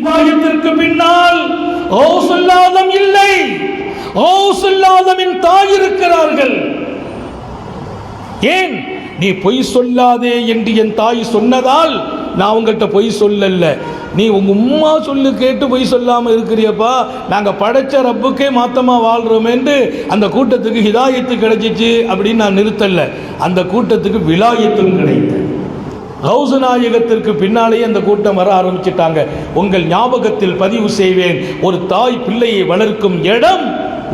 ஹிதாயத்திற்கு பின்னால் கௌசுல் இல்லை, கௌசுல் ஆதமின் தாய் இருக்கிறார்கள். ஏன் நீ பொய் சொல்லாதே என்று என் தாய் சொன்னதால் நான் உங்கள்கிட்ட பொய் சொல்லல. நீ உங்க உம்மா சொல்லு கேட்டு பொய் சொல்லாம இருக்கிறியப்பா, நாங்க படைச்ச ரப்புக்கே மாத்தமா வாழ்றோம் என்று அந்த கூட்டத்துக்கு ஹிதாயத்து கிடைச்சிச்சு அப்படின்னு நான் நிறுத்தல. அந்த கூட்டத்துக்கு விலாயத்தும் கிடைத்தது. கௌசு நாயகத்திற்கு பின்னாலேயே அந்த கூட்டம் வர ஆரம்பிச்சிட்டாங்க. உங்கள் ஞாபகத்தில் பதிவு செய்வேன், ஒரு தாய் பிள்ளையை வளர்க்கும் இடம்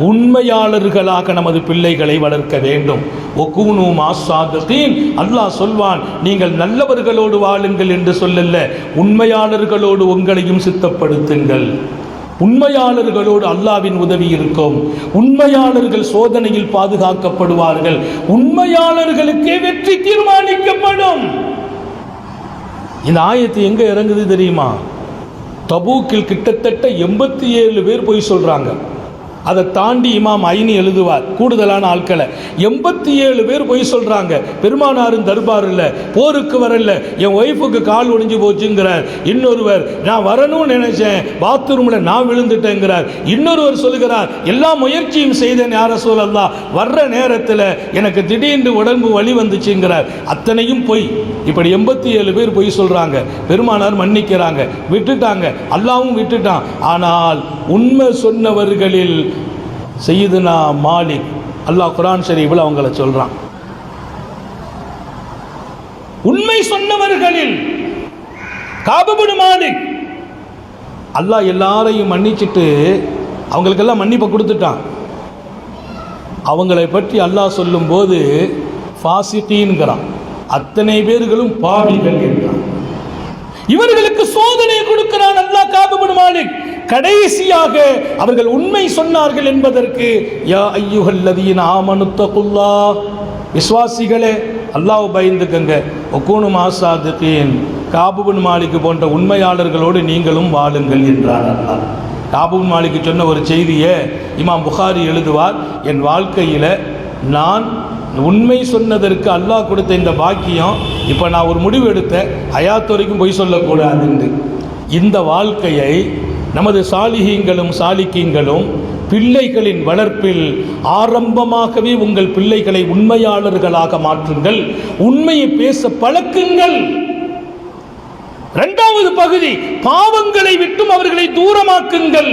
உண்மையாளர்களாக நமது பிள்ளைகளை வளர்க்க வேண்டும். ஒகூனு மாஸ்ஸாதிகீன், அல்லாஹ் சொல்வான், நீங்கள் நல்லவர்களோடு வாழுங்கள் என்று சொல்லல, உண்மையாளர்களோடு உங்களையும் சித்தப்படுத்துங்கள். உண்மையாளர்களோடு அல்லாஹ்வின் உதவி இருக்கும். உண்மையாளர்கள் சோதனையில் பாதுகாக்கப்படுவார்கள். உண்மையாளர்களுக்கே வெற்றி தீர்மானிக்கப்படும். இந்த ஆயத்து எங்க இறங்குது தெரியுமா? தபூக்கில் கிட்டத்தட்ட 87 பேர் போய் சொல்றாங்க. அதை தாண்டி இமாம் ஐனி எழுதுவார் கூடுதலான ஆட்களை. 87 பேர் போய் சொல்றாங்க. பெருமானாரின் தர்பாரில் போருக்கு வரல, என் ஒய்ஃபுக்கு கால் ஒடிஞ்சு போச்சுங்கிறார். இன்னொருவர், நான் வரணும்னு நினைச்சேன், பாத்ரூம்ல நான் விழுந்துட்டேங்கிறார். இன்னொருவர் சொல்லுகிறார், எல்லா முயற்சியும் செய்தேன் யார் ரசூலல்லாஹ், வர்ற நேரத்தில் எனக்கு திடீர்னு உடம்பு வலி வந்துச்சுங்கிறார். அத்தனையும் பொய். இப்படி 87 பேர் பொய் சொல்றாங்க. பெருமானார் மன்னிக்கிறாங்க, விட்டுட்டாங்க, அல்லாவும் விட்டுட்டான். ஆனால் உண்மை சொன்னவர்களில் சையதுனா மாலிக், அல்லாஹ் குர்ஆன் ஷரீஃபில் அவங்கள சொல்றான். உண்மை சொன்னவர்களில் காப் இப்னு மாலிக், அல்லாஹ் எல்லாரையும் மன்னிச்சிட்டு அவங்களுக்கெல்லாம் மன்னிப்பை கொடுத்துட்டான். அவங்களை பற்றி அல்லாஹ் சொல்லும் போது ஃபாசிகீன்கிறான், அத்தனை பேர்களும் பாவிகள் என்றான். இவர்களுக்கு சோதனை கொடுக்கிறான் அல்லாஹ் காப் இப்னு மாலிக். கடைசியாக அவர்கள் உண்மை சொன்னார்கள் என்பதற்கு, யா அய்யுஹல்லதீன ஆமனுத்தகுல்லாஹ், விசுவாசிகளே அல்லாஹ் பயந்துக்கங்க, ஒகூனு மாஸ்ஸாதிகீன், காப் இப்னு மாலிக் போன்ற உண்மையாளர்களோடு நீங்களும் வாழுங்கள் என்றார் அல்லாஹ். காப் இப்னு மாலிக் சொன்ன ஒரு செய்தியை இமாம் புகாரி எழுதுவார், என் வாழ்க்கையில் நான் உண்மை சொன்னதற்கு அல்லாஹ் கொடுத்த இந்த பாக்கியம், இப்போ நான் ஒரு முடிவு எடுத்தேன், ஹயாத் வரைக்கும் பொய் சொல்லக்கூடாது. இந்த வாழ்க்கையை நமது சாலிஹீங்களும் சாலிக்கீங்களும் பிள்ளைகளின் வளர்ப்பில் ஆரம்பமாகவே உங்கள் பிள்ளைகளை உண்மையாளர்களாக மாற்றுங்கள், உண்மையை பேச பழக்குங்கள். இரண்டாவது பகுதி, பாவங்களை விட்டும் அவர்களை தூரமாக்குங்கள்.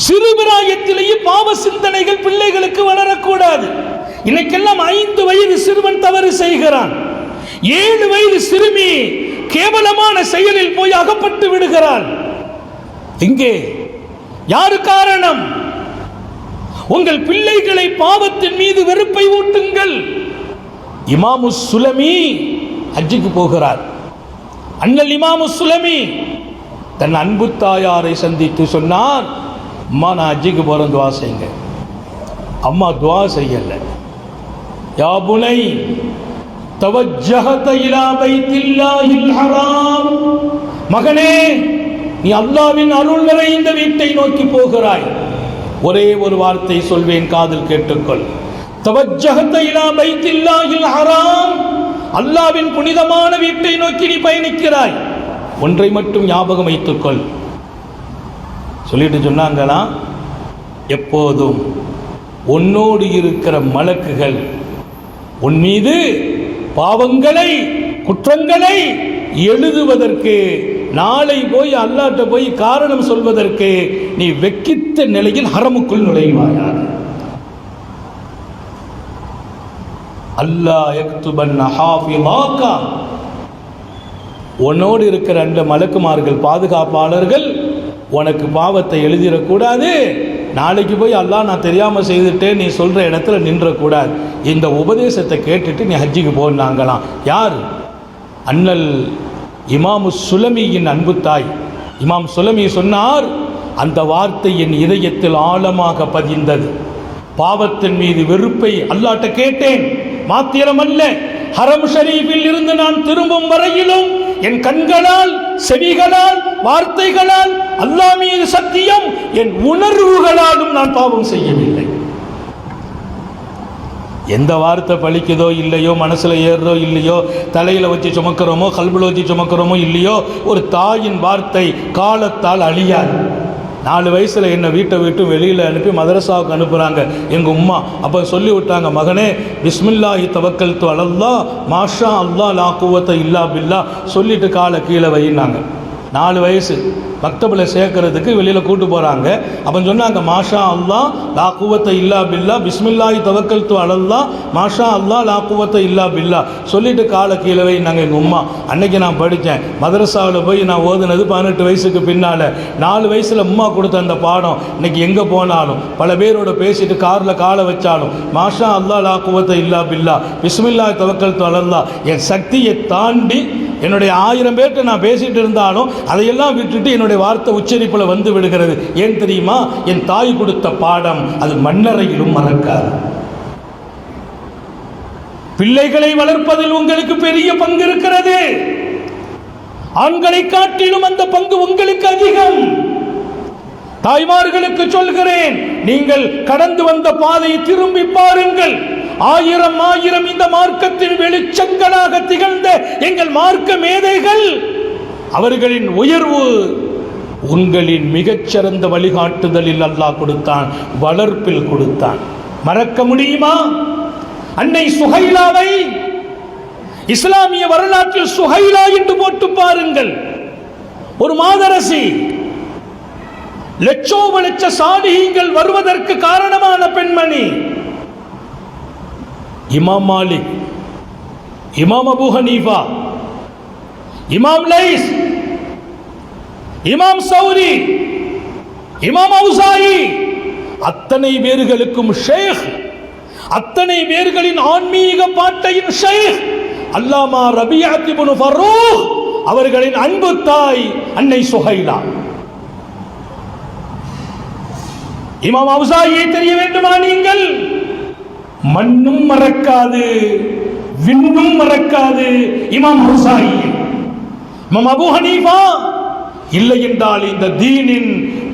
சிறுபிராயத்திலேயே பாவ சிந்தனைகள் பிள்ளைகளுக்கு வளரக்கூடாது. இன்னைக்கெல்லாம் 5 வயது சிறுவன் தவறு செய்கிறான், 7 வயது சிறுமி கேவலமான செயலில் போய் அகப்பட்டு விடுகிறாள். இங்கே யாரு காரணம்? உங்கள் பிள்ளைகளை பாவத்தின் மீது வெறுப்பை ஊட்டுங்கள். இமாமு சுலமி ஹஜ்ஜுக்கு போகிறார். அண்ணல் இமாமு சுலமி தன் அன்பு தாயாரை சந்தித்து சொன்னார், அம்மா நான் ஹஜ்ஜுக்கு போறேன், துவா செய்யுங்க. அம்மா துவா செய்யல. யா புனை தவஜ்ஜஹத இலா பைத்தில்லாஹில் ஹராம், மகனே நீ அல்லாஹ்வின் அருள் நிறைந்த வீட்டை நோக்கி போகிறாய். ஒரே ஒரு வார்த்தை சொல்வேன், காதில் கேட்டுக்கொள். தவஜ்ஜஹத இலா பைத்தில்லாஹில் ஹராம், அல்லாஹ்வின் புனிதமான வீட்டை நோக்கி நீ பயணிக்கிறாய். ஒன்றை மட்டும் ஞாபகம் வைத்துக்கொள். சொல்லிட்டு சொன்னாங்களா, எப்போதும் உன்னோடு இருக்கிற மலக்குகள் உன் மீது பாவங்களை குற்றங்களை எழுதுவதற்கு, நாளை போய் அல்லாஹ்ட்ட போய் காரணம் சொல்வதற்கு நீ வெக்கித்த நிலையில் ஹரமுக்குள் நுழைவாயாக. அல்லாஹ் யக்துபன் ஹாஃபிலாக, உன்னோடு இருக்கிற அந்த மலக்குமார்கள் பாதுகாப்பாளர்கள் உனக்கு பாவத்தை எழுதிடக்கூடாது. நாளைக்கு போய் அல்லாஹ் நான் தெரியாமல் செய்துட்டேன் நீ சொல்கிற இடத்துல நின்றக்கூடாது. இந்த உபதேசத்தை கேட்டுட்டு நீ ஹஜ்ஜிக்கு போனாங்களாம். யார்? அண்ணல் இமாமு சுலமியின் அன்பு தாய். இமாம் சுலமி சொன்னார், அந்த வார்த்தை என் இதயத்தில் ஆழமாக பதிந்தது. பாவத்தின் மீது வெறுப்பை அல்லாஹ்ட்ட கேட்டேன், மாத்திரமல்ல ஹரம் ஷரீஃபில் இருந்து நான் திரும்பும் வரையிலும் என் கண்களால், செவிகளால், வார்த்தைகளால், அல்லாஹ் மீது சத்தியம், என் உணர்வுகளாலும் நான் பாவம் செய்யவில்லை. எந்த வார்த்தை பழிக்குதோ இல்லையோ, மனசில் ஏறுறோ இல்லையோ, தலையில் வச்சு சுமக்கிறோமோ கல்பில் வச்சு சுமக்கிறோமோ இல்லையோ, ஒரு தாயின் வார்த்தை காலத்தால் அழியாது. 4 வயசில் என்னை வீட்டை விட்டு வெளியில் அனுப்பி மதரசாவுக்கு அனுப்புகிறாங்க எங்கள் உம்மா. அப்போ சொல்லி விட்டாங்க, மகனே பிஸ்மில்லாஹி தவக்கல்து அலல்லாஹ் மாஷா அல்லாஹ் லா குவத்த இல்லா பில்லா சொல்லிட்டு காலை கீழே வைனாங்க. 4 வயசு மக்தபில் சேர்க்கறதுக்கு வெளியில் கூட்டு போகிறாங்க. அப்போ சொன்னாங்க, மாஷா அல்லாஹ் லா குவத்த இல்லா பில்லா பிஸ்மில்லாஹி தவக்கல்து அலல்லாஹ் மாஷா அல்லாஹ் லா குவத்த இல்லா பில்லா சொல்லிட்டு காலை கீழே வைனாங்க எங்கள் உம்மா. அன்னைக்கு நான் படித்தேன் மதரசாவில் போய் நான் ஓதுனது 18 வயசுக்கு பின்னால். 4 வயசில் உம்மா கொடுத்த அந்த பாடம் இன்னைக்கு எங்கே போனாலும் பல பேரோட பேசிட்டு காரில் காலை வச்சாலும் மாஷா அல்லாஹ் லா குவத்த இல்லா பில்லா பிஸ்மில்லாஹி தவக்கல்து அலல்லாஹ் என் சக்தியை தாண்டி என்னுடைய 1000 பேர்கிட்ட நான் பேசிட்டு இருந்தாலும் அதையெல்லாம் விட்டுட்டு என்னுடைய வார்த்தை உச்சரிப்பில் வந்து விடுகிறது. ஏன் தெரியுமா? என் தாய் கொடுத்த பாடம் அது மண்ணறையிலும் மறக்காது. பிள்ளைகளை வளர்ப்பதில் உங்களுக்கு பெரிய பங்கு இருக்கிறது. ஆண்களை காட்டிலும் அந்த பங்கு உங்களுக்கு அதிகம். தாய்மார்களுக்கு சொல்கிறேன், நீங்கள் கடந்து வந்த பாதையை திரும்பி பாருங்கள். 1000 இந்த மார்க்கத்தின் வெளிச்சங்களாக திகழ்ந்த எங்கள் மார்க்க மேதைகள், அவர்களின் உயர்வு உங்களின் மிகச்சிறந்த வழிகாட்டுதலில் அல்லாஹ் கொடுத்தான், வளர்ப்பில் கொடுத்தான். மறக்க முடியுமா? அன்னை சுஹைலாவை இஸ்லாமிய வரலாற்றில் சுஹைலா என்று போட்டு பாருங்கள். ஒரு மாதரசி, லட்சோப சாலிஹீன்கள் வருவதற்கு காரணமான பெண்மணி. இமாம் மாலிக், இமாம் அபூ ஹனீஃபா, இமாம் லைஸ், இமாம் சௌரி, இமாம் அவுசாயி, அத்தனை பேர்களுக்கும் ஷேக், அத்தனை பேர்களின் ஆன்மீக பாட்டையின் ஷேக் அல்லாமா ரபியத் இப்னு ஃபர்ரூக் அவர்களின் அன்பு தாய் அன்னை சுஹைலா. இமாம் அவுசாயியை தெரிய வேண்டுமா நீங்கள்? மண்ணும் மறக்காது, விண்ணும் மறக்காது இமாம் அவுசாயி. இமாம் அபூ ஹனீஃபா இல்லை என்றால் இந்த தீனின்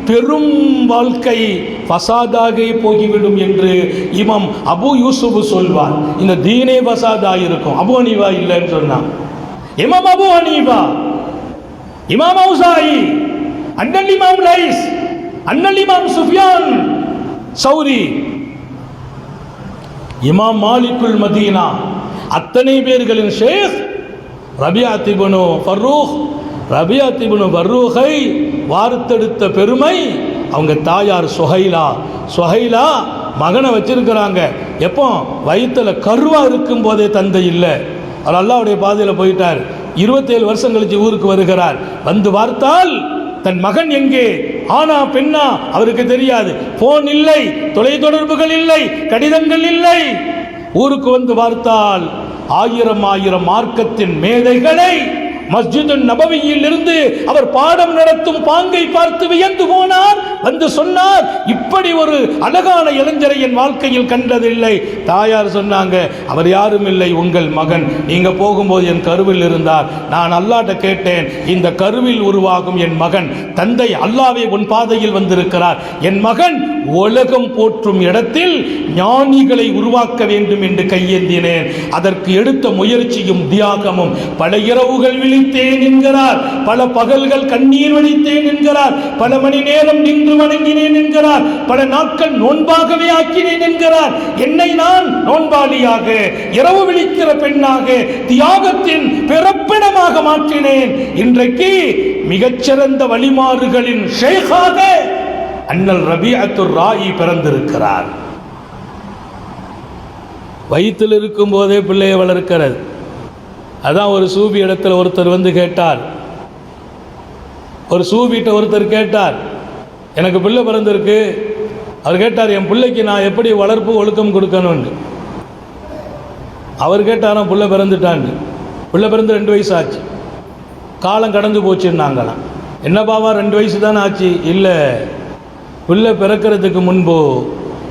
பெரும் வாழ்க்கை ஃபசாதாக போகிவிடும் என்று இமாம் அபு யூசுப் சொல்வார். இந்த தீனே ஃபசாதா இருக்கும், அபூ ஹனீஃபா இல்லைன்னு சொன்னான். இமாம் அபூ ஹனீஃபா, இமாம் அவுசாயி, அண்ணல் இமாம் லைஸ், அண்ணல் இமாம் சுஃபியான் சௌரி, இமாம் மாலிக்குல் மதீனா, அத்தனை பேர்களின் ஷேக் ரபியத் இப்னு ஃபர்ரூக். ரபியத் இப்னு ஃபர்ரூகை வார்த்தெடுத்த பெருமை அவங்க தாயார் சுஹைலா. சுஹைலா மகனை வச்சிருக்கிறாங்க. எப்போ? வயிற்றுல கருவா இருக்கும் போதே தந்தை இல்லை, அவர் அல்லாஹ்வுடைய பாதையில் போயிட்டார். 27 வருஷம் கழிச்சு ஊருக்கு வருகிறார். வந்து பார்த்தால் தன் மகன் எங்கே, ஆனா பெண்ணா அவருக்கு தெரியாது. போன் இல்லை, தொலைத்தொடர்புகள் இல்லை, கடிதங்கள் இல்லை. ஊருக்கு வந்து பார்த்தால் 1000 மார்க்கத்தின் மேதைகளை மஸ்ஜிது நபவியில் இருந்து அவர் பாடம் நடத்தும் பாங்கை பார்த்து வியந்து போனார். வந்து சொன்னார், இப்படி ஒரு அழகான இளைஞரை என் வாழ்க்கையில் கண்டதில்லை. தாயார் சொன்னாங்க, அவர் யாரும் இல்லை, உங்கள் மகன். நீங்க போகும்போது என் கருவில் இருந்தார். நான் அல்லாஹ்ட்ட கேட்டேன், இந்த கருவில் உருவாகும் என் மகன், தந்தை அல்லாஹ்வே உன் பாதையில் வந்திருக்கிறார், என் மகன் உலகம் போற்றும் இடத்தில் ஞானிகளை உருவாக்க வேண்டும் என்று கையேந்தினேன். அதற்கு எடுத்த முயற்சியும் தியாகமும். பல இரவுகள் விழித்தேன் என்கிறார், பல பகல்கள் கண்ணீர் வடித்தேன் என்கிறார், பல மணி நேரம் நின்று வணங்கினேன் என்கிறார், பல நாட்கள் நோன்பாகவே ஆக்கினேன் என்கிறார். என்னை நான் நோன்பாளியாக, இரவு விழிக்கிற பெண்ணாக, தியாகத்தின் பிறப்பிடமாக மாற்றினேன். இன்றைக்கு மிகச்சிறந்த வழிமாறுகளின் ஷேகாக அண்ணல் ரபியத்துர் ராயி பிறந்திருக்கிறார். வயிற்றில் இருக்கும் போதே பிள்ளையை வளர்க்கிறது. அதான் ஒரு சூபி இடத்துல ஒருத்தர் வந்து கேட்டார், ஒரு சூபிட்ட ஒருத்தர் கேட்டார், எனக்கு பிள்ளை பிறந்திருக்கு. அவர் கேட்டார், என் பிள்ளைக்கு நான் எப்படி வளர்ப்பு ஒழுக்கம் கொடுக்கணும்னு. அவர் கேட்டாராம், பிள்ளை பிறந்துட்டான்னு. பிள்ளை பிறந்து 2 வயசு ஆச்சு, காலம் கடந்து போச்சுன்னாங்களாம். என்ன பாவா 2 வயசு தானே ஆச்சு? இல்லை, பிள்ளை பிறக்கிறதுக்கு முன்பு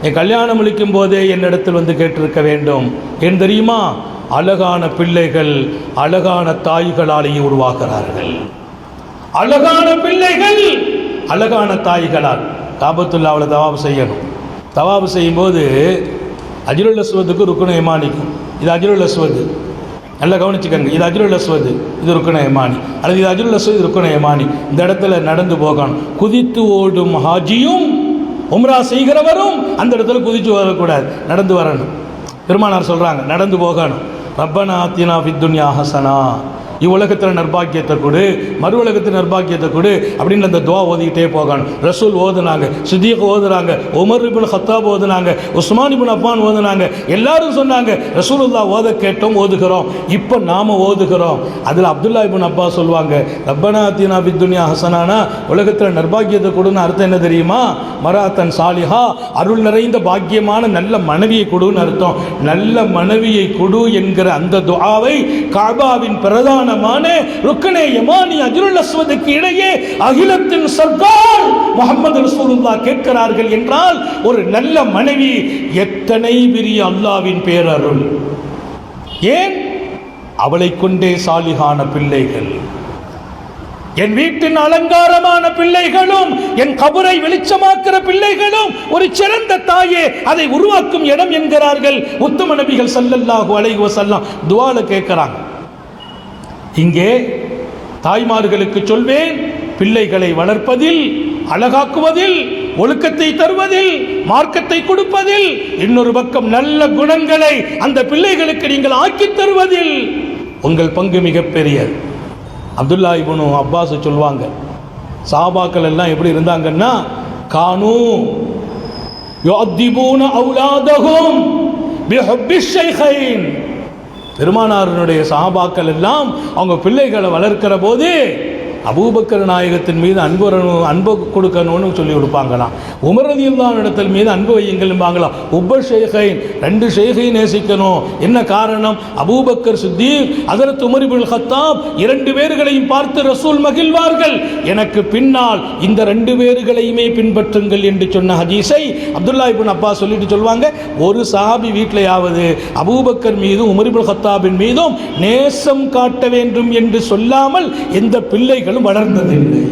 என் கல்யாணம் அளிக்கும் போதே என்னிடத்தில் வந்து கேட்டிருக்க வேண்டும். ஏன் தெரியுமா? அழகான பிள்ளைகள் அழகான தாய்களாலேயே உருவாகிறார்கள். அழகான பிள்ளைகள் அழகான தாய்களால். காபத்துல்லாவில் தவாப் செய்யணும். தவாப் செய்யும்போது அஜ்ருல் அஸ்வதுக்கு ருக்குன யமானிக்கும். இது அஜ்ருல் அஸ்வது, நல்லா கவனிச்சுக்கங்க. இது அஜ்ருல் அஸ்வது, இது ருக்குன யமானி, அல்லது இது அஜ்ருல் அஸ்வது, இது ருக்குன யமானி. இந்த இடத்துல நடந்து போகணும். குதித்து ஓடும் ஹாஜியும் உம்ரா செய்கிறவரும் அந்த இடத்துல குதிச்சு வரக்கூடாது, நடந்து வரணும். பெருமானார் சொல்கிறாங்க, நடந்து போகணும். ரப்பனா ஆத்தினா ஃபித் துன்யா ஹஸனா, இவ்வுலகத்தில் நர்பாக்கியத்தை கொடு, மறு உலகத்தில் நர்பாக்கியத்தை கொடு அப்படின்னு அந்த துவா ஓதிக்கிட்டே போகணும். ரசூல் ஓதுனாங்க, சித்திக் ஓதுறாங்க, உமர் இப்னு கத்தாப் ஓதுனாங்க, உஸ்மான் இப்னு அஃபான் ஓதுனாங்க. எல்லாரும் சொன்னாங்க ரசூலுல்லாஹ் ஓத கேட்டோம், ஓதுகிறோம். இப்போ நாம் ஓதுகிறோம். அதில் அப்துல்லா இப்னு அப்பாஸ் சொல்லுவாங்க, ரப்பனா ஆத்தினா ஃபித் துன்யா ஹஸனானா உலகத்தில் நர்பாக்கியத்தை கொடுன்னு அர்த்தம் என்ன தெரியுமா? மராத்தன் சாலிஹா, அருள் நிறைந்த பாக்கியமான நல்ல மனைவியை கொடுன்னு அர்த்தம். நல்ல மனைவியை கொடு என்கிற அந்த துஆவை காபாவின் பிரதான ருக்கனே யமானி அஜ்ருல் அஸ்வதுக்கு இடையே அகிலத்தின் சர்க்கார் முஹம்மது ரசூலுல்லாஹ் கேட்கிறார்கள் என்றால் ஒரு நல்ல மனைவி எத்தனை பெரிய அல்லாஹ்வின் பேரருள். ஏன்? அவளை கொண்டே சாலிகான பிள்ளைகள், என் வீட்டின் அலங்காரமான பிள்ளைகளும் என் கபரை வெளிச்சமாக்குற பிள்ளைகளும் ஒரு சிறந்த தாயே அதை உருவாக்கும் இடம் என்கிறார்கள் உத்தம நபிகள் ஸல்லல்லாஹு அலைஹி வஸல்லம். துஆல கேட்கிறாங்க. இங்கே தாய்மார்களுக்கு சொல்வேன், பிள்ளைகளை வளர்ப்பதில், அழகாக்குவதில், ஒழுக்கத்தை தருவதில், மார்க்கத்தை கொடுப்பதில், இன்னொரு பக்கம் நல்ல குணங்களை அந்த பிள்ளைகளுக்கு நீங்கள் ஆக்கி தருவதில் உங்கள் பங்கு மிகப்பெரியது. அப்துல்லா இப்னு அப்பாஸ் சொல்வாங்க, சஹாபாக்கள் எல்லாம் எப்படி இருந்தாங்கன்னா, கானூ யுஅத்திபூன அவுலாதஹும் பிஹுப்பிஷ் ஷைഖைன். பெருமானாருடைய சஹாபாக்கள் எல்லாம் அவங்க பிள்ளைகளை வளர்க்கிற போது அபூபக்கர் நாயகத்தின் மீது அன்பு கொடுக்கணும்னு சொல்லி கொடுப்பாங்களாம். உமர் ரலியல்லாஹு இடத்தில் மீது அன்பு வையுங்கள்பாங்களாம். உப்ப ஷேഖைன், ரெண்டு ஷேഖை நேசிக்கணும். என்ன காரணம்? அபூபக்கர் சித்தீக், ஹஜ்ரத் உமர் இப்னு கத்தாப் இரண்டு பேர்களையும் பார்த்து ரசூல் மகிழ்வார்கள். எனக்கு பின்னால் இந்த ரெண்டு பேர்களையுமே பின்பற்றுங்கள் என்று சொன்ன ஹதீஸை அப்துல்லா இப்னு அப்பாஸ் சொல்லிட்டு சொல்வாங்க, ஒரு சஹாபி வீட்டிலையாவது அபூபக்கர் மீதும் உமர் இப்னு கத்தாபின் மீதும் நேசம் காட்ட வேண்டும் என்று சொல்லாமல் எந்த பிள்ளைகள் வளர்ந்ததில்லை.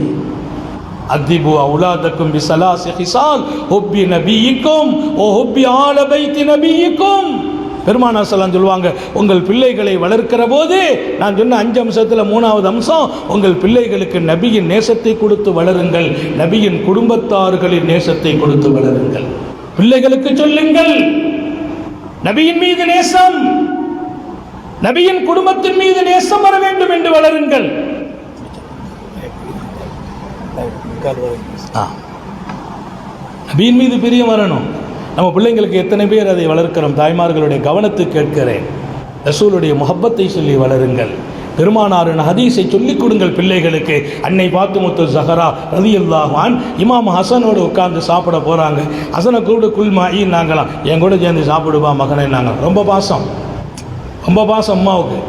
அதிபு அவுலாதக்கும் பிஸலாசி ஹிசால் ஹுப்பி நபியிக்கும் ஓ ஹுப்பி ஆல பைத்தி நபியிக்கும். பெருமானார் ஸல்லல்லாஹு சொல்லுவாங்க, உங்கள் பிள்ளைகளை வளர்க்கிற போது நான் சொன்ன 5 அம்சத்தில் 3வது அம்சம், உங்கள் பிள்ளைகளுக்கு நபியின் நேசத்தை கொடுத்து வளருங்கள், நபியின் குடும்பத்தார்களின் நேசத்தை கொடுத்து வளருங்கள். பிள்ளைகளுக்கு சொல்லுங்கள் நபியின் மீது நேசம், நபியின் குடும்பத்தின் மீது நேசம் வர வேண்டும் என்று வளருங்கள். நபியின் மீது பிரியம் வரணும். நம்ம பிள்ளைங்களுக்கு எத்தனை பேர் அதை வளர்க்கிறோம்? தாய்மார்களுடைய கவனத்தை கேட்கிறேன். ரசூலுடைய முஹப்பத்தை சொல்லி வளருங்கள். பெருமானாரின் ஹதீஸை சொல்லிக் கொடுங்கள் பிள்ளைகளுக்கு. அன்னை பாத்திமத்து ஸஹரா ரலியல்லாஹு அன்ஹா இமாம் ஹசனோடு உட்கார்ந்து சாப்பிட போகிறாங்க. ஹசனை கூட குல்மாயி நாங்களாம், என் கூட சேர்ந்து சாப்பிடுவா மகனே நாங்கள். ரொம்ப பாசம், ரொம்ப பாசம் அம்மாவுக்கு.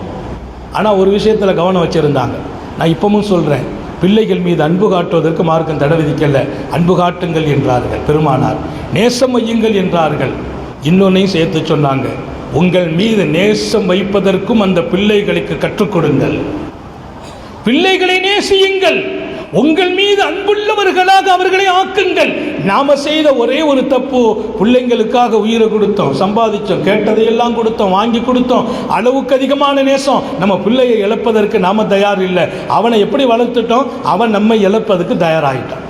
ஆனால் ஒரு விஷயத்தில் கவனம் வச்சுருந்தாங்க. நான் இப்பவும் சொல்கிறேன், பிள்ளைகள் மீது அன்பு காட்டுவதற்கு மார்க்கம் தடை விதிக்கல. அன்பு காட்டுங்கள் என்றார்கள் பெருமானார், நேசம் வையுங்கள் என்றார்கள். இன்னொன்னையும் சேர்த்து சொன்னாங்க, உங்கள் மீது நேசம் வைப்பதற்கும் அந்த பிள்ளைகளுக்கு கற்றுக் கொடுங்கள். பிள்ளைகளை நேசியுங்கள், உங்கள் மீது அன்புள்ளவர்களாக அவர்களை ஆக்குங்கள். நாம செய்த ஒரே ஒரு தப்பு, பிள்ளைங்களுக்காக உயிரை கொடுத்தோம், சம்பாதிச்சோம், கேட்டதையெல்லாம் கொடுத்தோம், வாங்கி கொடுத்தோம், அளவுக்கு அதிகமான நேசம். நம்ம பிள்ளையை இழப்பதற்கு நாம தயார் இல்லை. அவனை எப்படி வளர்த்துட்டோம்? அவன் நம்மை இழப்பதற்கு தயாராகிட்டான்.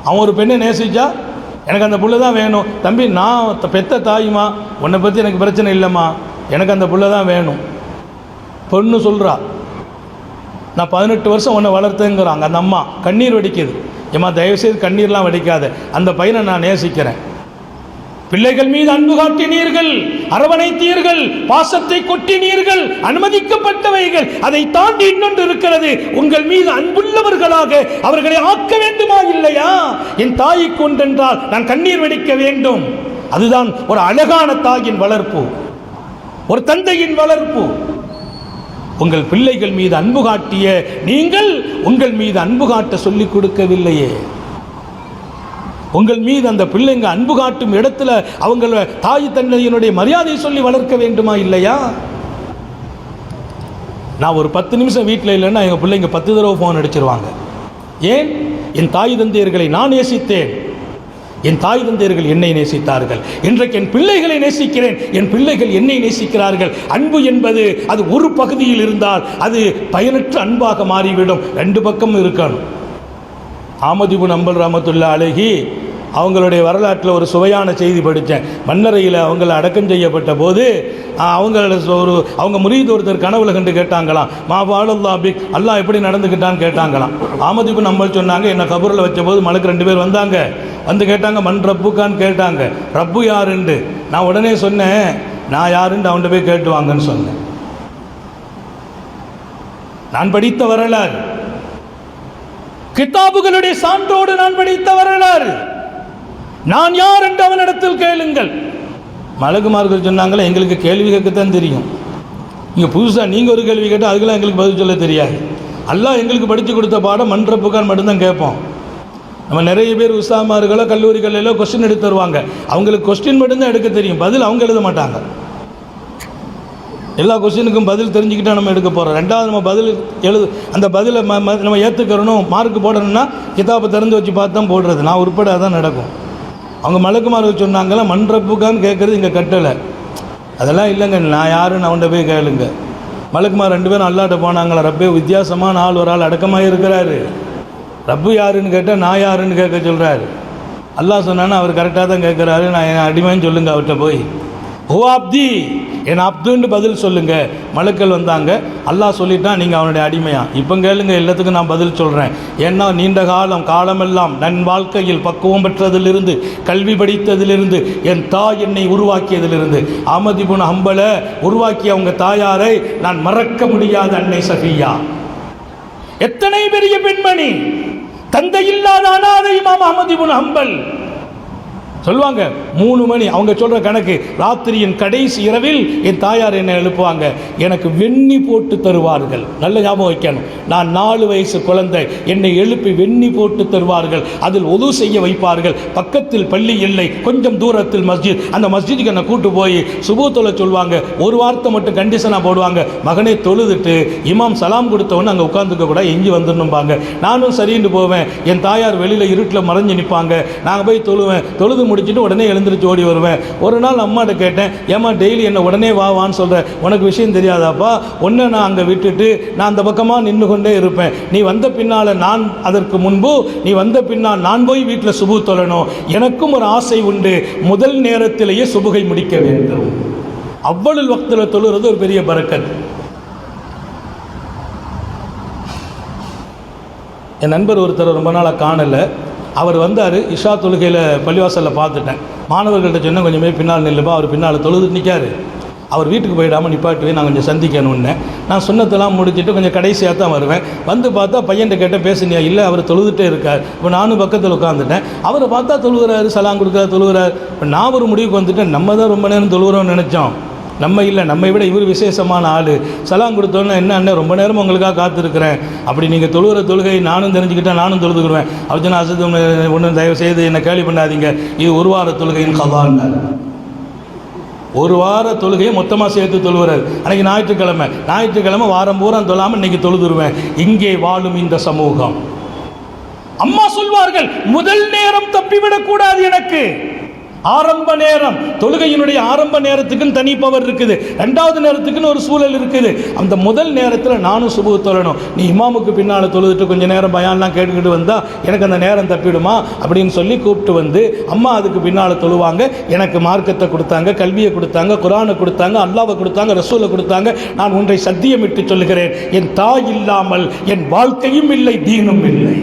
அவன் ஒரு பெண்ணை நேசிச்சா, எனக்கு அந்த புள்ள தான் வேணும். தம்பி, நான் பெத்த தாயுமா, உன்னை பற்றி எனக்கு பிரச்சனை இல்லைம்மா, எனக்கு அந்த புள்ள தான் வேணும். பொண்ணு சொல்கிறா, நான் 18 வருஷம் உன்னை வளர்த்தேங்கிறாங்க. அந்த அம்மா கண்ணீர் வடிக்குது. ஏம்மா தயவுசெய்து கண்ணீர்லாம் வடிக்காத, அந்த பையனை நான் நேசிக்கிறேன். பிள்ளைகள் மீது அன்பு காட்டினீர்கள், அரவணைத்தீர்கள், பாசத்தை கொட்டினீர்கள், அனுமதிக்கப்பட்டவைகள். அதை தாண்டி இன்னொன்று இருக்கிறது, உங்கள் மீது அன்புள்ளவர்களாக அவர்களை ஆக்க வேண்டுமா இல்லையா? என் தாயை கொண்டென்றால் நான் கண்ணீர் வடிக்க வேண்டும். அதுதான் ஒரு அழகான தாயின் வளர்ப்பு, ஒரு தந்தையின் வளர்ப்பு. உங்கள் பிள்ளைகள் மீது அன்பு காட்டிய நீங்கள் உங்கள் மீது அன்பு காட்ட சொல்லிக் கொடுக்கவில்லையே. உங்கள் மீது அந்த பிள்ளைங்க அன்பு காட்டும் இடத்துல அவங்கள தாய் தந்தையினுடைய மரியாதையை சொல்லி வளர்க்க வேண்டுமா இல்லையா? நான் ஒரு 10 நிமிஷம் வீட்டில் இல்லைன்னா எங்கள் பிள்ளைங்க 10 தடவை ஃபோன் அடிச்சிருவாங்க. ஏன்? என் தாய் தந்தையர்களை நான் நேசித்தேன், என் தாய் தந்தையர்கள் என்னை நேசித்தார்கள், இன்றைக்கு என் பிள்ளைகளை நேசிக்கிறேன், என் பிள்ளைகள் என்னை நேசிக்கிறார்கள். அன்பு என்பது அது ஒரு பகுதியில் இருந்தால் அது பயனற்ற அன்பாக மாறிவிடும். ரெண்டு பக்கம் இருக்கணும். அஹ்மத் இப்னு ஹம்பல் ரஹ்மத்துல்லாஹி அலைஹி அவங்களுடைய வரலாற்றில் ஒரு சுவையான செய்தி படித்தேன். மன்னரையில் அவங்கள அடக்கம் செய்யப்பட்ட போது அவங்க முரீது ஒருத்தர் கனவுல கண்டு கேட்டாங்களாம், மா பாலல்லா பிக், அல்லாஹ் எப்படி நடந்துக்கிட்டான்னு கேட்டாங்களாம். அஹ்மத் இப்னு ஹம்பல் சொன்னாங்க, என்னை கபூரில் வச்ச போது மலக்கு 2 பேர் வந்தாங்க, வந்து கேட்டாங்க, மண் ரப்புக்கான்னு கேட்டாங்க, ரப்பு யாருண்டு. நான் உடனே சொன்னேன், நான் யாருன்னு அவன்கிட்ட போய் கேட்டு வாங்கன்னு சொன்னேன். நான் படித்த வரலாறு, கிதாபுகளுடைய சான்றோடு நான் படித்த வரலாறு. நான் யார் என்று அவனிடத்தில் கேளுங்கள். மலக்குமார்கள் சொன்னாங்களே, எங்களுக்கு கேள்வி கேட்கத்தான் தெரியும், இங்கே புதுசாக நீங்கள் ஒரு கேள்வி கேட்டால் அதுக்கெல்லாம் எங்களுக்கு பதில் சொல்ல தெரியாது. அல்லாஹ் எங்களுக்கு படித்து கொடுத்த பாடம் மன்றப்புக்கான் மட்டும்தான் கேட்போம். நம்ம நிறைய பேர் உஸ்தாமார்களோ கல்லூரிகளிலோ கொஸ்டின் எடுத்து தருவாங்க, அவங்களுக்கு கொஸ்டின் மட்டும்தான் எடுக்க தெரியும், பதில் அவங்க எழுத மாட்டாங்க. எல்லா கொஸ்டினுக்கும் பதில் தெரிஞ்சுக்கிட்டால் நம்ம எடுக்க போகிறோம். ரெண்டாவது நம்ம பதில் அந்த பதிலை நம்ம ஏற்றுக்கிறணும், மார்க் போடணும்னா கிதாபை திறந்து வச்சு பார்த்து தான் போடுறது. நான் உட்பட அதான் நடக்கும். அவங்க மலக்குமார்கள் சொன்னாங்களா, மன்றப்புக்கான்னு கேட்குறது இங்கே கட்டலை. அதெல்லாம் இல்லைங்க, நான் யாருன்னு அவன்கிட்ட போய் கேளுங்க. மலக்குமார் 2 பேரும் அல்லாட்ட போனாங்களா, ரப்பே வித்தியாசமான ஆள், ஒரு ஆள் அடக்கமாக இருக்கிறாரு, ரப்பு யாருன்னு கேட்டால் நான் யாருன்னு கேட்க சொல்கிறாரு. அல்லாஹ் சொன்னான்னு அவர் கரெக்டாக தான் கேட்குறாரு, நான் என் அடிமைன்னு சொல்லுங்கள் அவர்கிட்ட போய். ஓ அப்தி, என் அப்துன்னு பதில் சொல்லுங்க. மலக்கள் வந்தாங்க, அல்லாஹ் சொல்லிட்டான் நீங்கள் அவனுடைய அடிமையா. இப்போ கேளுங்க, எல்லாத்துக்கும் நான் பதில் சொல்கிறேன். ஏன்னா நீண்ட காலமெல்லாம் நன் வாழ்க்கையில் பக்குவம் பெற்றதிலிருந்து, கல்வி படித்ததிலிருந்து, என் தாய் என்னை உருவாக்கியதிலிருந்து, அஹ்மத் இப்னு ஹம்பலை உருவாக்கிய அவங்க தாயாரை நான் மறக்க முடியாத அன்னை சஃபியா. எத்தனை பெரிய பெண்மணி, தந்தை இல்லாத அனாதை இமாம் அஹ்மத் இப்னு ஹம்பல். சொல்லுவாங்க 3 மணி, அவங்க சொல்கிற கணக்கு, ராத்திரியின் கடைசி இரவில் என் தாயார் என்னை எழுப்புவாங்க, எனக்கு வெண்ணி போட்டு தருவார்கள். நல்ல ஞாபகம் வைக்கணும், நான் 4 வயசு குழந்தை, என்னை எழுப்பி வெண்ணி போட்டு தருவார்கள், அதில் ஒது செய்ய வைப்பார்கள். பக்கத்தில் பள்ளி இல்லை, கொஞ்சம் தூரத்தில் மஸ்ஜித், அந்த மஸ்ஜிதுக்கு என்னை கூட்டு போய் சுபூ தொழ சொல்லுவாங்க. ஒரு வார்த்தை மட்டும் கண்டிஷனாக போடுவாங்க, மகனே தொழுதுட்டு இமாம் சலாம் கொடுத்தவொன்னு அங்கே உட்காந்துக்க கூட எஞ்சி வந்துடணும்பாங்க. நானும் சரின்னு போவேன். என் தாயார் வெளியில் இருட்டில் மறைஞ்சு நிற்பாங்க, நாங்கள் போய் தொழுவேன். தொழுது முடிச்சுட்டு உடனே எழுந்திரிச்சு ஓடி வருவேன். ஒரு நாள் அம்மாட்ட கேட்டேன், ஏமா டெய்லி என்ன உடனே வான்னு சொல்கிறேன், உனக்கு விஷயம் தெரியாதாப்பா, ஒன்றை நான் அங்கே விட்டுட்டு நான் அந்த பக்கமாக நின்று கொண்டே இருப்பேன், நீ வந்த பின்னால் நான் அதற்கு முன்பு நீ வந்த பின்னால் நான் போய் வீட்டில் சுபு தொழணும், எனக்கும் ஒரு ஆசை உண்டு, முதல் நேரத்திலேயே சுபுகை முடிக்க வேண்டும். அவ்வளவு வக்தில் தொழுறது ஒரு பெரிய பரக்கத். என் நண்பர் ஒருத்தர் ரொம்ப நாளாக காணலை, அவர் வந்தார். இஷா தொழுகையில் பள்ளிவாசலில் பார்த்துட்டேன். மாணவர்கள்ட்ட சொன்ன கொஞ்சம் போய் பின்னால் நில்லுப்பா, அவர் பின்னால் தொழுது நிற்காரு. அவர் வீட்டுக்கு போயிடாமல் நிப்பாட்டுவே, நான் கொஞ்சம் சந்திக்கணும்னு. நான் சொன்னதெல்லாம் முடிச்சுட்டு கொஞ்சம் கடைசியாக தான் வருவேன். வந்து பார்த்தா பையன்கிட்ட கேட்ட பேசுனியா, இல்லை அவர் தொழுதுகிட்டே இருக்கார். இப்போ நானும் பக்கத்தில் உட்காந்துட்டேன். அவரை பார்த்தா தொழுகிறாரு, சலாம் கொடுக்குறாரு, தொழுகிறார். இப்போ நான் ஒரு முடிவுக்கு வந்துட்டேன், நம்ம தான் ரொம்ப நேரம் தொழுகிறோம்னு நினச்சோம். நம்ம இல்லை, நம்மை விட இவர் விசேஷமான ஆள். சலாம் கொடுத்தோன்னே, என்ன அண்ணன் ரொம்ப நேரம் உங்களுக்காக காத்திருக்கிறேன், அப்படி நீங்கள் தொழுகிற தொழுகை நானும் தெரிஞ்சுக்கிட்டேன், நானும் தொழுதுக்குருவேன். அர்ஜுனா அசது ஒன்று தயவு செய்து என்னை கேள்வி பண்ணாதீங்க, இது 1 வார தொழுகையின் கதான்னார். 1 வார தொழுகையை மொத்தமாக சேர்த்து தொழுகிறார். அன்றைக்கி ஞாயிற்றுக்கிழமை வாரம் பூரா தொழாமல் இன்றைக்கி தொழுதுருவேன். இங்கே வாழும் இந்த சமூகம், அம்மா சொல்வார்கள், முதல் நேரம் தப்பிவிடக்கூடாது. எனக்கு ஆரம்ப நேரம், தொழுகையினுடைய ஆரம்ப நேரத்துக்குன்னு தனி பவர் இருக்குது, 2வது நேரத்துக்குன்னு ஒரு சூழல் இருக்குது. அந்த முதல் நேரத்தில் நானும் சுபு தொழணும். நீ இமாமுக்கு பின்னால் தொழுதுட்டு கொஞ்சம் நேரம் பயான்லாம் கேட்டுக்கிட்டு வந்தால் எனக்கு அந்த நேரம் தப்பிடுமா அப்படின்னு சொல்லி கூப்பிட்டு வந்து அம்மா அதுக்கு பின்னால் தொழுவாங்க. எனக்கு மார்க்கத்தை கொடுத்தாங்க, கல்வியை கொடுத்தாங்க, குரானை கொடுத்தாங்க, அல்லாவை கொடுத்தாங்க, ரசூலை கொடுத்தாங்க. நான் ஒன்றை சத்தியமிட்டு சொல்லுகிறேன், என் தாய் இல்லாமல் என் வாழ்க்கையும் இல்லை, தீனும் இல்லை.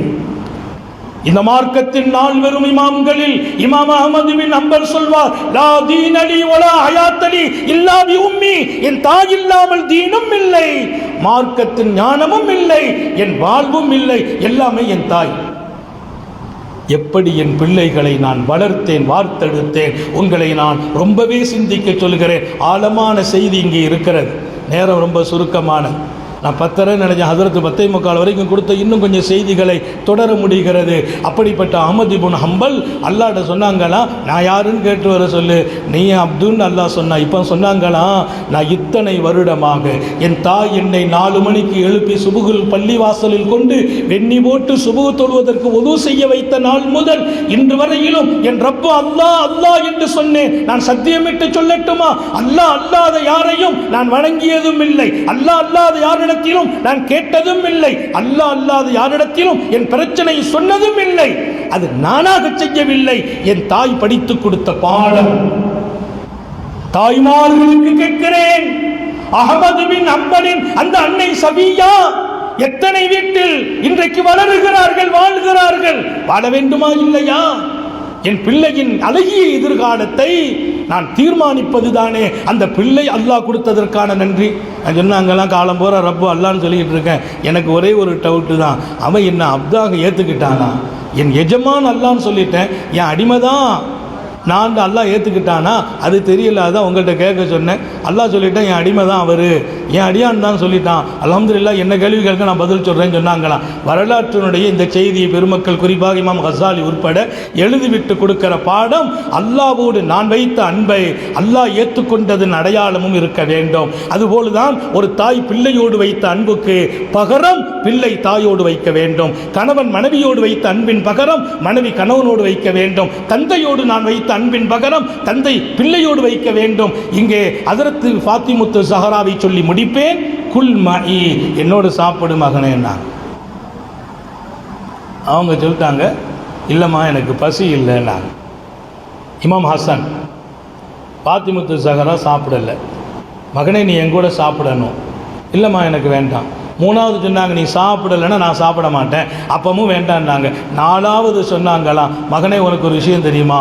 இந்த மார்க்கத்தின் 4 இமாம்களில் இமாம் அஹ்மத் பின் ஹம்பல் சொல்வார், லா தீன் அலி வலா ஹயாத் அலி இல்லா பி உம்மி, என் தாய் இல்லாமல் தீனும் இல்லை, மார்க்கத்தின் ஞானமும் இல்லை, என் வாழ்வும் இல்லை, எல்லாமே என் தாய். எப்படி என் பிள்ளைகளை நான் வளர்த்தேன், வார்த்தெடுத்தேன். உங்களை நான் ரொம்பவே சிந்திக்க சொல்கிறேன். ஆழமான செய்தி இங்கே இருக்கிறது, நேரம் ரொம்ப சுருக்கமான. நான் 10:30 நினைச்சேன், ஹதரத்து 10:45 வரைக்கும் கொடுத்த இன்னும் கொஞ்சம் செய்திகளை தொடர முடிகிறது. அப்படிப்பட்ட அஹ்மத் இப்னு ஹம்பல் அல்லாஹ்ட்ட சொன்னாங்களா, நான் யாருன்னு கேட்டு வர சொல்லு, நீ அப்துன்னு அல்லாஹ் சொன்னா. இப்போ சொன்னாங்களா, நான் இத்தனை வருடமாக என் தாய் என்னை 4 மணிக்கு எழுப்பி சுபுகுல் பள்ளி வாசலில் கொண்டு வெண்ணி போட்டு சுபுகு தொழுவதற்கு உது செய்ய வைத்த நாள் முதல் இன்று வரையிலும் என் ரப்பு அல்லாஹ் அல்லாஹ் என்று சொன்னேன். நான் சத்தியமிட்டு சொல்லட்டுமா, அல்லாஹ் அல்லாத யாரையும் நான் வணங்கியதும் இல்லை, அல்லாஹ் அல்லாத யாரிடத்திலும் நான் கேட்டதும் இல்லை, அல்லாஹ் அல்லாத யாரிடத்திலும் என் பிரச்சனை சொன்னதும் இல்லை. அது நானாக செய்யவில்லை, என் தாய் படித்துக் கொடுத்த பாடம். தாய்மார்களுக்கு கேட்கிறேன், அஹ்மத் பின் ஹம்பலின் அந்த அன்னை சபியா எத்தனை வீட்டில் இன்றைக்கு வளருகிறார்கள், வாழ்கிறார்கள். வாழ வேண்டுமா இல்லையா? என் பிள்ளையின் அழகிய எதிர்காலத்தை நான் தீர்மானிப்பது தானே அந்த பிள்ளை அல்லாஹ் கொடுத்ததற்கான நன்றி. நான் சொன்னாங்கலாம் காலம் போகிற ரப்பு அல்லான்னு சொல்லிக்கிட்டு இருக்கேன். எனக்கு ஒரே ஒரு டவுட்டு தான், அவன் என்ன அப்தாக ஏற்றுக்கிட்டானா? என் எஜமான் அல்லான்னு சொல்லிட்டேன், என் அடிமை தான் நான் அல்லாஹ் ஏற்றுக்கிட்டானா? அது தெரியல, அதான் உங்கள்கிட்ட கேட்க சொன்னேன். அல்லாஹ் சொல்லிட்டேன், என் அடிமை தான் அவர், என் அடியான் தான் சொல்லிட்டான். அல்ஹம்துலில்லாஹ், என்ன கேள்விகளுக்கு நான் பதில் சொல்கிறேன்னு சொன்னாங்களாம். வரலாற்றினுடைய இந்த செய்தியை பெருமக்கள், குறிப்பாக இமாம் கசாலி உட்பட எழுதிவிட்டு கொடுக்கிற பாடம், அல்லாஹ்வோடு நான் வைத்த அன்பை அல்லாஹ் ஏற்றுக்கொண்டதன் அடையாளமும் இருக்க வேண்டும். அதுபோலுதான் ஒரு தாய் பிள்ளையோடு வைத்த அன்புக்கு பகரம் பிள்ளை தாயோடு வைக்க வேண்டும். கணவன் மனைவியோடு வைத்த அன்பின் பகரம் மனைவி கணவனோடு வைக்க வேண்டும். தந்தையோடு நான் வைத்த அன்பின் பகரம் தந்தை பிள்ளையோடு வைக்க வேண்டும். இங்கே ஹஜ்ரத் ஃபாத்திமுத்து ஸஹராவை சொல்லி முடிப்பேன். குல் மஇ, என்னோடு சாப்பிடு மகனே. அவங்க சொல்லிட்டாங்க, இல்லைம்மா எனக்கு பசி இல்லைன்னாங்க. இமாம் ஹசன் ஃபாத்திமுத்து ஸஹரா சாப்பிடலை. மகனே நீ எங்கூட சாப்பிடணும். இல்லைம்மா எனக்கு வேண்டாம். 3வது சொன்னாங்க, நீ சாப்பிடலைன்னா நான் சாப்பிட மாட்டேன். அப்பவும் வேண்டான்னாங்க. 4வது சொன்னாங்களாம், மகனே உனக்கு ஒரு விஷயம் தெரியுமா,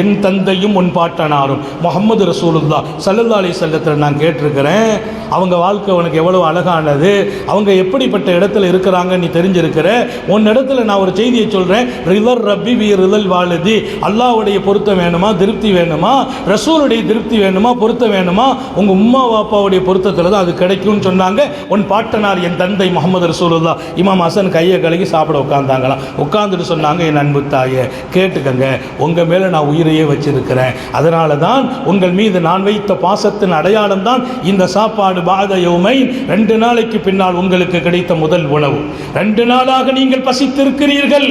என் தந்தையும் உன் பாட்டனாரும் முஹம்மது ரசூலுல்லாஹ் ஸல்லல்லாஹு அலைஹி வஸல்லம் நான் கேட்டிருக்கிறேன். அவங்க வாழ்க்கை உனக்கு எவ்வளோ அழகானது, அவங்க எப்படிப்பட்ட இடத்துல இருக்கிறாங்க நீ தெரிஞ்சிருக்கிற. உன் இடத்துல நான் ஒரு செய்தியை சொல்கிறேன். ரிதர் ரப்பி வி ரிதல் வாலிதி, அல்லாஹ்வுடைய பொருத்தம் வேணுமா, திருப்தி வேணுமா, ரசூலுடைய திருப்தி வேணுமா, பொருத்தம் வேணுமா, உங்கள் உம்மா வாப்பாவுடைய பொருத்தத்தில் தான் அது கிடைக்கும்னு சொன்னாங்க. உன் பாட்டனார் என் தந்தை முஹம்மது ரசூலுல்லாஹ். இமாம் ஹசன் கையை கழுகி சாப்பிட உட்கார்ந்தாங்களாம். உட்கார்ந்துட்டு சொன்னாங்க, என் அன்பு தாயே கேட்டுக்கங்க, உங்கள் மேலே நான் உயிரையே வச்சிருக்கிறேன். அதனால தான் உங்கள் மீது நான் வைத்த பாசத்தின் அடையாளம் தான் இந்த சாப்பாடு. பாத யௌமை, 2 நாளைக்கு பின்னால் உங்களுக்கு கிடைத்த முதல் உணவு. 2 நாளாக நீங்கள் பசித்திருக்கிறீர்கள்,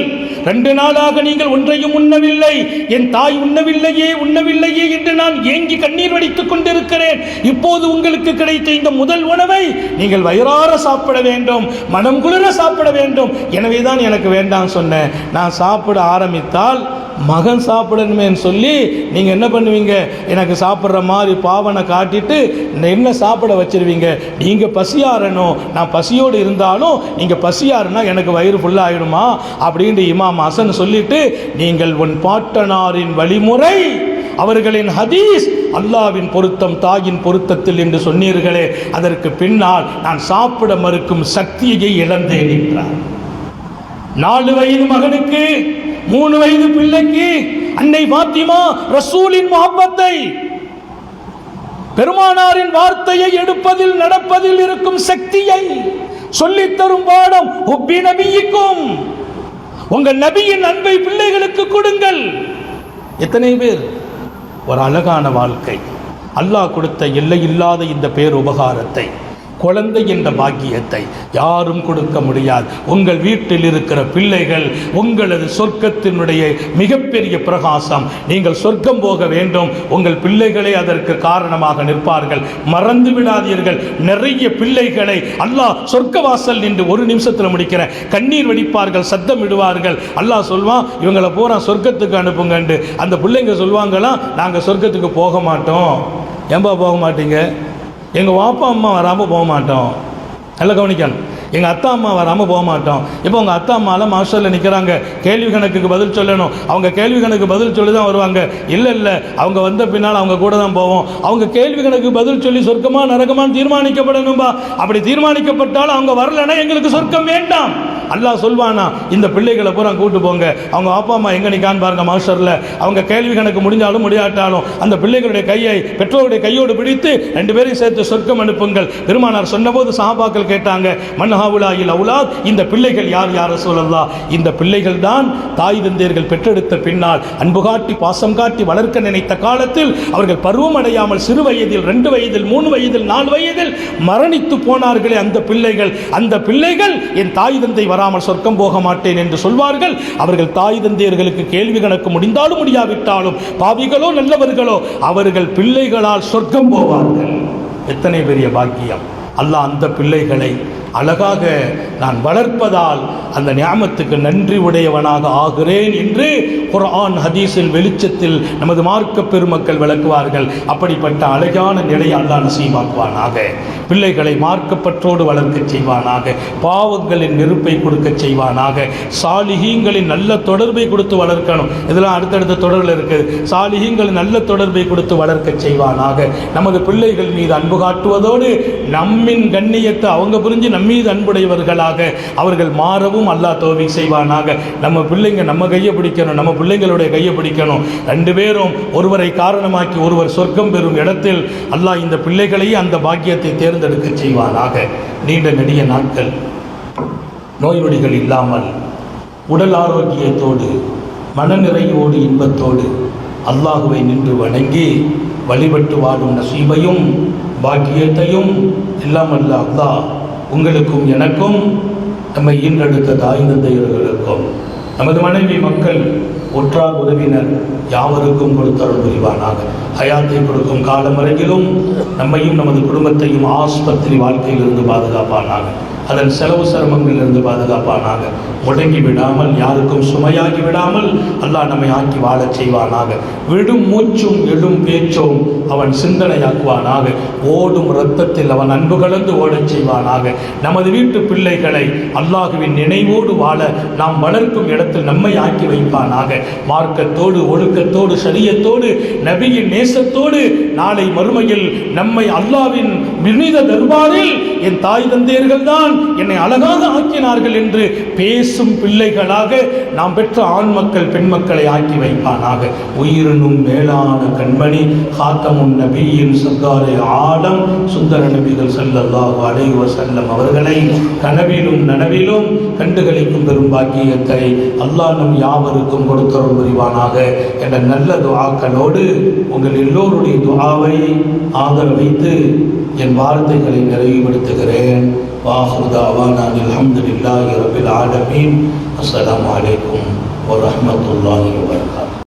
2 நாளாக நீங்கள் ஒன்றையும் உண்ணவில்லை. என் தாய் உண்ணவில்லையே உண்ணவில்லையே என்று நான் ஏங்கி கண்ணீர் வடித்துக் கொண்டிருக்கிறேன். இப்போது உங்களுக்கு கிடைத்த இந்த முதல் உணவை நீங்கள் வயிறார சாப்பிட வேண்டும், மனம் குளிர சாப்பிட வேண்டும். எனவே தான் எனக்கு வேண்டாம் சொன்னேன். நான் சாப்பிட ஆரம்பித்தால் மகன் சாப்பிடணுமேன்னு சொல்லி நீங்கள் என்ன பண்ணுவீங்க, எனக்கு சாப்பிட்ற மாதிரி பாவனை காட்டிட்டு என்ன சாப்பிட வச்சிருவீங்க. நீங்கள் பசியாறணும், நான் பசியோடு இருந்தாலும் நீங்கள் பசியாறுனா எனக்கு வயிறு ஃபுல்லாகிடுமா அப்படின்ட்டு இமாம் ஹசன் சொல்லிட்டு, நீங்கள் உன் பாட்டனாரின் வழிமுறை, அவர்களின் ஹதீஸ், அல்லாவின் பொருத்தம் தாயின் பொருத்தத்தில் என்று சொன்னீர்களே, அதற்கு பின்னால் நான் சாப்பிட மறுக்கும் சக்தியை இழந்தேன் என்றார். 4 வயது மகனுக்கு 3 வயது பிள்ளைக்கு அன்னை ஃபாத்திமா ரசூலின் முஹப்பத்தை, பெருமானாரின் வார்த்தையை எடுப்பதில் நடப்பதில் இருக்கும் சக்தியை சொல்லித்தரும் பாடம். உப்பி நபியிக்கும், உங்கள் நபியின் அன்பை பிள்ளைகளுக்கு கொடுங்கள். எத்தனை பேர் ஒரு அழகான வாழ்க்கை, அல்லாஹ் கொடுத்த எல்லையில்லாத இந்த பேருபகாரத்தை, குழந்தை என்ற பாக்கியத்தை யாரும் கொடுக்க முடியாது. உங்கள் வீட்டில் இருக்கிற பிள்ளைகள் உங்களது சொர்க்கத்தினுடைய மிகப்பெரிய பிரகாசம். நீங்கள் சொர்க்கம் போக வேண்டும், உங்கள் பிள்ளைகளே அதற்கு காரணமாக நிற்பார்கள். மறந்து விடாதீர்கள். நிறைய பிள்ளைகளை அல்லாஹ் சொர்க்கவாசல் நின்று 1 நிமிஷத்தில் முடிக்கிறேன், கண்ணீர் வடிப்பார்கள், சத்தம் விடுவார்கள். அல்லாஹ் சொல்வான், இவங்களை பூரா சொர்க்கத்துக்கு அனுப்புங்கண்டு. அந்த பிள்ளைங்க சொல்லுவாங்களாம், நாங்கள் சொர்க்கத்துக்கு போக மாட்டோம். ஏன்பா போக மாட்டீங்க? எங்கள் வாப்பா அம்மா வராமல் போக மாட்டோம். நல்லா கவனிக்கணும், எங்கள் அத்தா அம்மா வராமல் போக மாட்டோம். இப்போ உங்கள் அத்தா அம்மாலாம் மாஸ்டரில் நிற்கிறாங்க, கேள்வி கணக்குக்கு பதில் சொல்லணும். அவங்க கேள்வி கணக்கு பதில் சொல்லி தான் வருவாங்க. இல்லை அவங்க வந்த பின்னால் அவங்க கூட தான் போவோம். அவங்க கேள்வி கணக்கு பதில் சொல்லி சொர்க்கமாக நரகமான்னு தீர்மானிக்கப்படணும்பா. அப்படி தீர்மானிக்கப்பட்டாலும் அவங்க வரலைன்னா எங்களுக்கு சொர்க்கம் வேண்டாம். அல்லாஹ் சொல்வானா, இந்த பிள்ளைகளை பூரா கூட்டு போங்க, அவங்க அப்பா அம்மா எங்க நிக்கான்னு பாருங்க மாஸ்டர்ல, அவங்க கேள்வி கணக்கு முடிஞ்சாலும் முடியாட்டாலும் அந்த பிள்ளைகளுடைய கையை பெற்றோருடைய கையோடு பிடித்து 2 பேரையும் சேர்த்து சொர்க்கம் அனுப்புங்கள். பெருமானார் சொன்னபோது சஹாபாக்கள் கேட்டாங்க, மன்ஹாவுலாயில் அவுலாத், இந்த பிள்ளைகள் யார் யார் ரசூலல்லாஹ்? இந்த பிள்ளைகள் தான் தாய் தந்தையர்கள் பெற்றெடுத்த பின்னால் அன்பு காட்டி பாசம் காட்டி வளர்க்க நினைத்த காலத்தில் அவர்கள் பருவம் அடையாமல் சிறு வயதில் 2 வயதில் 3 வயதில் 4 வயதில் மரணித்து போனார்களே அந்த பிள்ளைகள் என் தாய் தந்தை வராமல் சொர்க்கம் போக மாட்டேன் என்று சொல்வார்கள். அவர்கள் தாய் தந்தையர்களுக்கு கேள்வி கணக்கு முடிந்தாலும் முடியாவிட்டாலும் பாவிகளோ நல்லவர்களோ அவர்கள் பிள்ளைகளால் சொர்க்கம் போவார்கள். எத்தனை பெரிய பாக்கியம்! அல்லாஹ் அந்த பிள்ளைகளை அழகாக நான் வளர்ப்பதால் அந்த நியாமத்துக்கு நன்றி உடையவனாக ஆகிறேன் என்று குர்ஆன் ஹதீஸில் வெளிச்சத்தில் நமது மார்க்க பெருமக்கள் விளக்குவார்கள். அப்படிப்பட்ட அழகான நிலையை அல்லாஹ் நசீபாக்குவானாக. பிள்ளைகளை மார்க்கப்பற்றோடு வளர்க்க செய்வானாக. பாவங்களின் நெருப்பை கொடுக்க செய்வானாக. சாலிஹீங்களின் நல்ல தொடர்பை கொடுத்து வளர்க்கணும். இதெல்லாம் அடுத்தடுத்த தொடரில் இருக்குது. சாலிஹீங்களின் நல்ல தொடர்பை கொடுத்து வளர்க்க செய்வானாக. நமது பிள்ளைகள் மீது அன்பு காட்டுவதோடு நம்மின் கண்ணியத்தை அவங்க புரிஞ்சு நம்மீது அன்புடையவர்களாக அவர்கள் மாறவும் அல்லாஹ் தௌஃபீக் செய்வானாக. நம்ம பிள்ளைங்க நம்ம கையை பிடிக்கணும், நம்ம பிள்ளைங்களுடைய கையை பிடிக்கணும். 2 பேரும் ஒருவரை காரணமாக்கி ஒருவர் சொர்க்கம் பெறும் இடத்தில் அல்லாஹ் இந்த பிள்ளைகளையே அந்த பாக்கியத்தை தேர்ந்தெடுக்க செய்வானாக. நீண்ட நெடிய நாட்கள் நோய் நொடிகள் இல்லாமல் உடல் ஆரோக்கியத்தோடு மனநிறைவோடு இன்பத்தோடு அல்லாஹுவை நின்று வணங்கி வழிபட்டு வாடும் நசீபையும் பாக்கியத்தையும் எல்லாம் அல்ல அல்லாஹ் உங்களுக்கும் எனக்கும் நம்மை ஈன்றெடுத்த தாய் தந்தையர்களுக்கும் நமது மனைவி மக்கள் ஒற்றார் உறவினர் யாவருக்கும் கொடுத்தருள் புரிவானாக. ஹயாத்தை கொடுக்கும் காலம் வரையிலும் நம்மையும் நமது குடும்பத்தையும் ஆஸ்பத்திரி வாழ்க்கையிலிருந்து பாதுகாப்பானாக. அதன் செலவு சிரமங்களிலிருந்து பாதுகாப்பானாக. முடங்கி விடாமல் யாருக்கும் சுமையாகி விடாமல் அல்லாஹ் நம்மை ஆக்கி வாழச் செய்வானாக. விடும் மூச்சும் எழும் பேச்சும் அவன் சிந்தனையாக்குவானாக. ஓடும் இரத்தத்தில் அவன் அன்பு கலந்து ஓடச் செய்வானாக. நமது வீட்டு பிள்ளைகளை அல்லாஹுவின் நினைவோடு வாழ நாம் வளர்க்கும் இடத்தில் நம்மை ஆக்கி வைப்பானாக. மார்க்கத்தோடு ஒழுக்கத்தோடு ஷரியத்தோடு நபியின் நேசத்தோடு நாளை மறுமையில் நம்மை அல்லாஹ்வின் வினித தர்பாரில் என் தாய் தந்தையர்கள் தான் என்னை அழகாக ஆக்கினார்கள் என்று பேசும் பிள்ளைகளாக நாம் பெற்ற ஆண் மக்கள் பெண் மக்களை ஆக்கி வைப்பானாக. உயிரினும் மேலான கண்மணி ஹாத்தமுன் நபியின் சர்தாரே ஆலம் சுந்தர நபிகள் ஸல்லல்லாஹு அலைஹி வஸல்லம் அவர்களை கனவிலும் நனவிலும் கண்டுகளிக்கும் பெரும் பாக்கியத்தை அல்லாஹ் நம் யாவருக்கும் கொடுத்தருள் புரிவானாக என்ற நல்ல துஆக்களோடு உங்கள் எல்லோருடைய துஆவை ஆதரவு வைத்து என் வார்த்தைகளை நிறைவுபடுத்துகிறேன். வாஹிரு தஅவானா அல்ஹம்துலில்லாஹி ரப்பில் ஆலமீன். அஸ்ஸலாமு அலைக்கும் வரஹ்மத்துல்லாஹி வபரகாத்துஹு.